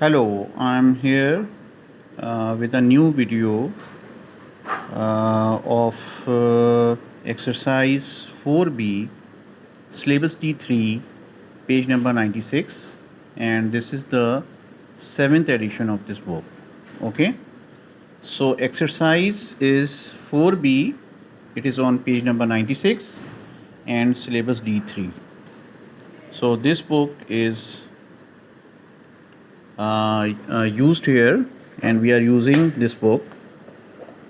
Hello, I'm here with a new video of exercise 4B, syllabus D3, page number 96, and this is the 7th edition of this book. Okay, so exercise is 4B, it is on page number 96 and syllabus D3. So this book is used here, and we are using this book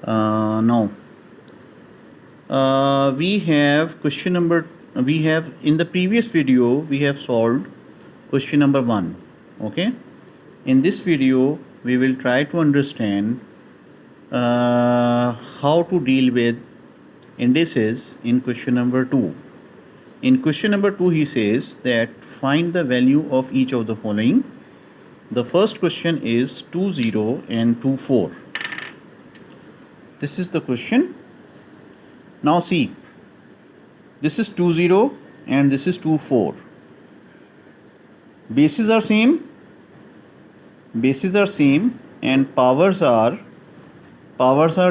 now. We have question number, we have in the previous video we have solved question number 1. Okay, in this video we will try to understand how to deal with indices in question number 2. In question number 2 he says that find the value of each of the following. The first question is 2 0 and 2 4. This is the question. Now see, this is 2 0 and this is 2 4. Bases are same, and powers are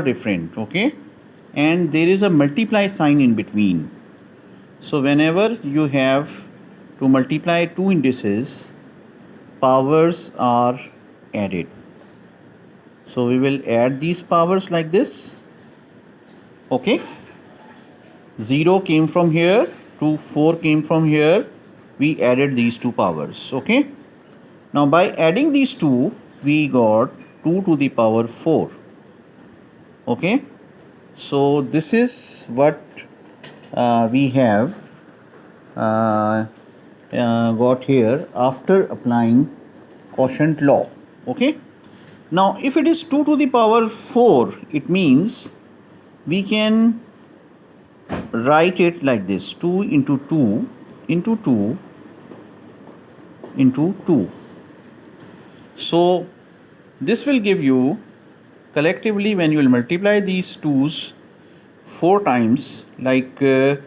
different. Okay, and there is a multiply sign in between. So whenever you have to multiply two indices, powers are added. So we will add these powers like this. Okay, 0 came from here, 2 4 came from here, we added these two powers. Okay, now by adding these two we got 2 to the power 4. Okay, so this is what we have got here after applying quotient law. Okay, now if it is 2 to the power 4, it means we can write it like this: 2 into 2 into 2 into 2. So this will give you collectively, when you will multiply these 2's 4 times, like 2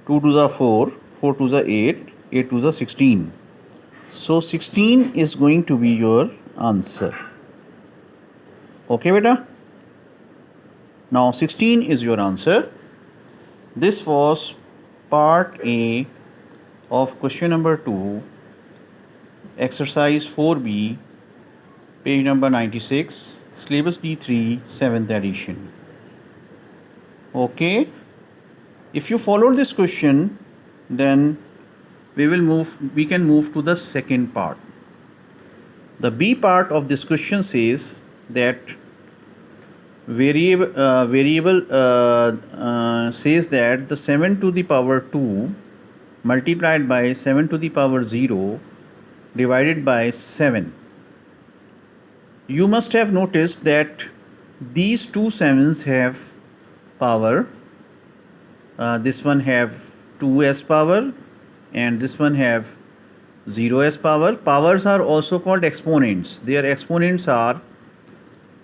to the 4, 4 to the 8, 8 to the 16. So 16 is going to be your answer. Okay beta, now 16 is your answer. This was part A of question number 2, exercise 4B, page number 96, syllabus D3, 7th edition. Okay, if you followed this question, then we can move to the second part. The B part of this question says that variable says that the 7 to the power 2 multiplied by 7 to the power 0 divided by 7. You must have noticed that these two 7's have power. This one have 2's power and this one have 0's power. Powers are also called exponents. Their exponents are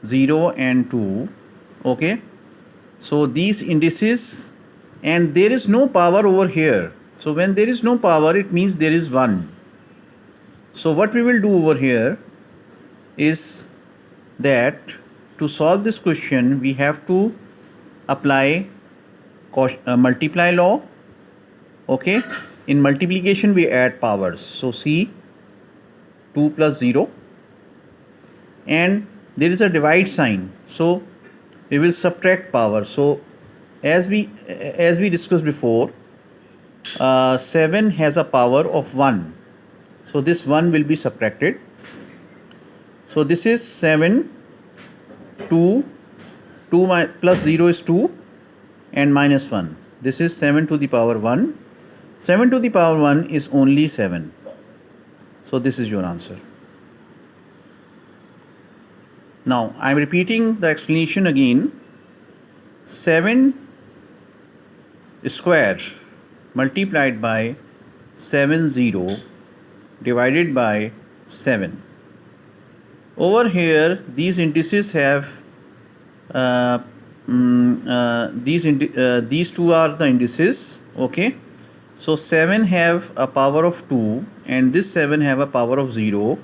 0 and 2. Okay, so these indices, and there is no power over here. So when there is no power, it means there is 1. So what we will do over here is that to solve this question we have to apply multiply law. Okay, in multiplication we add powers. So see, 2 plus 0, and there is a divide sign, so we will subtract power. So as we discussed before, 7 has a power of 1, so this 1 will be subtracted. So this is 7, 2 plus 0 is 2 and minus 1. This is 7 to the power 1. 7 to the power 1 is only 7. So this is your answer. Now I am repeating the explanation again. 7 square multiplied by 7 0 divided by 7. Over here these indices have these two are the indices. Okay, so 7 have a power of 2 and this 7 have a power of 0,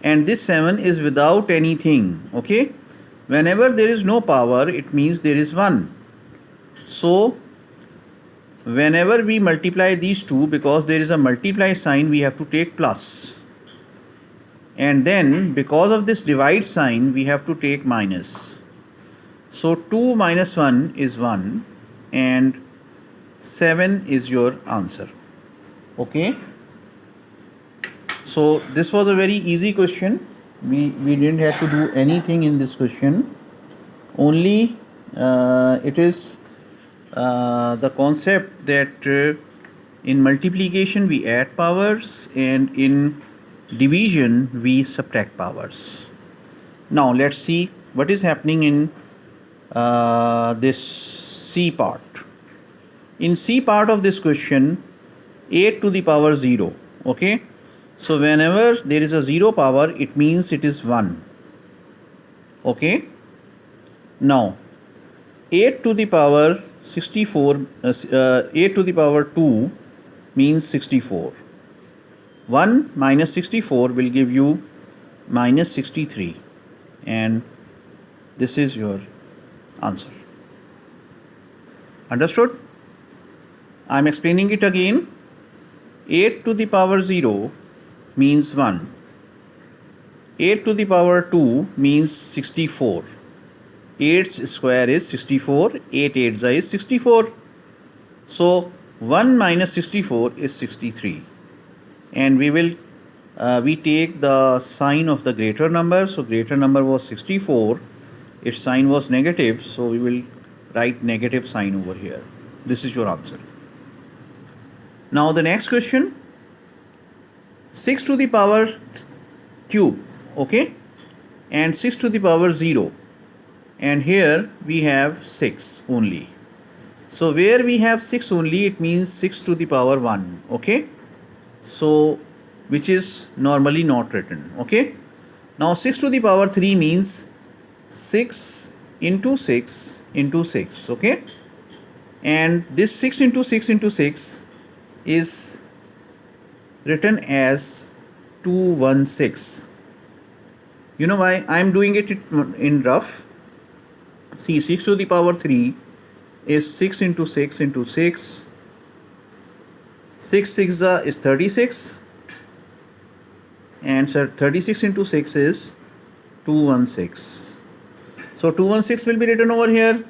and this 7 is without anything. Okay, whenever there is no power, it means there is 1. So whenever we multiply these two, because there is a multiply sign, we have to take plus, and then because of this divide sign we have to take minus. So 2 minus 1 is 1 and 7 is your answer. Okay, so this was a very easy question. We didn't have to do anything in this question. Only it is the concept that in multiplication we add powers and in division we subtract powers. Now let's see what is happening in this C part. In C part of this question, 8 to the power 0. Okay, so whenever there is a 0 power, it means it is 1. Okay, now 8 to the power 64, 8 to the power 2 means 64. 1 minus 64 will give you minus 63, and this is your answer. Understood? I am explaining it again. 8 to the power 0 means 1. 8 to the power 2 means 64. 8's square is 64. 8 8's is 64. So 1 minus 64 is 63. And we take the sign of the greater number. So greater number was 64. Its sign was negative. So we will write negative sign over here. This is your answer. Now the next question. 6 to the power cube. Okay. And 6 to the power 0. And here we have 6 only. So where we have 6 only, it means 6 to the power 1. Okay. So which is normally not written. Okay. Now 6 to the power 3 means 6 into 6 into 6. Okay. And this 6 into 6 into 6 is written as 216. You know why I am doing it in rough? See, 6 to the power 3 is 6 into 6 into 6. 6 6 is 36. And 36 into 6 is 216. So 216 will be written over here.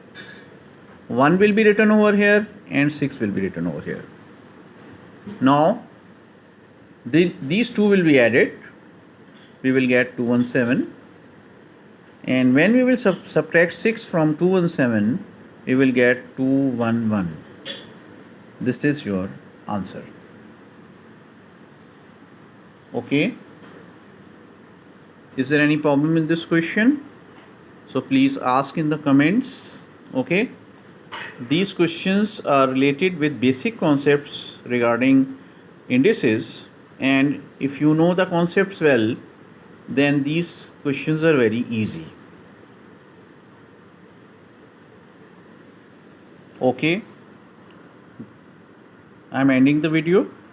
1 will be written over here. And 6 will be written over here. Now, these two will be added. We will get 217. And when we will subtract 6 from 217, we will get 211. This is your answer. Okay. Is there any problem in this question? So please ask in the comments. Okay. These questions are related with basic concepts regarding indices, and if you know the concepts well, then these questions are very easy. Okay, I am ending the video.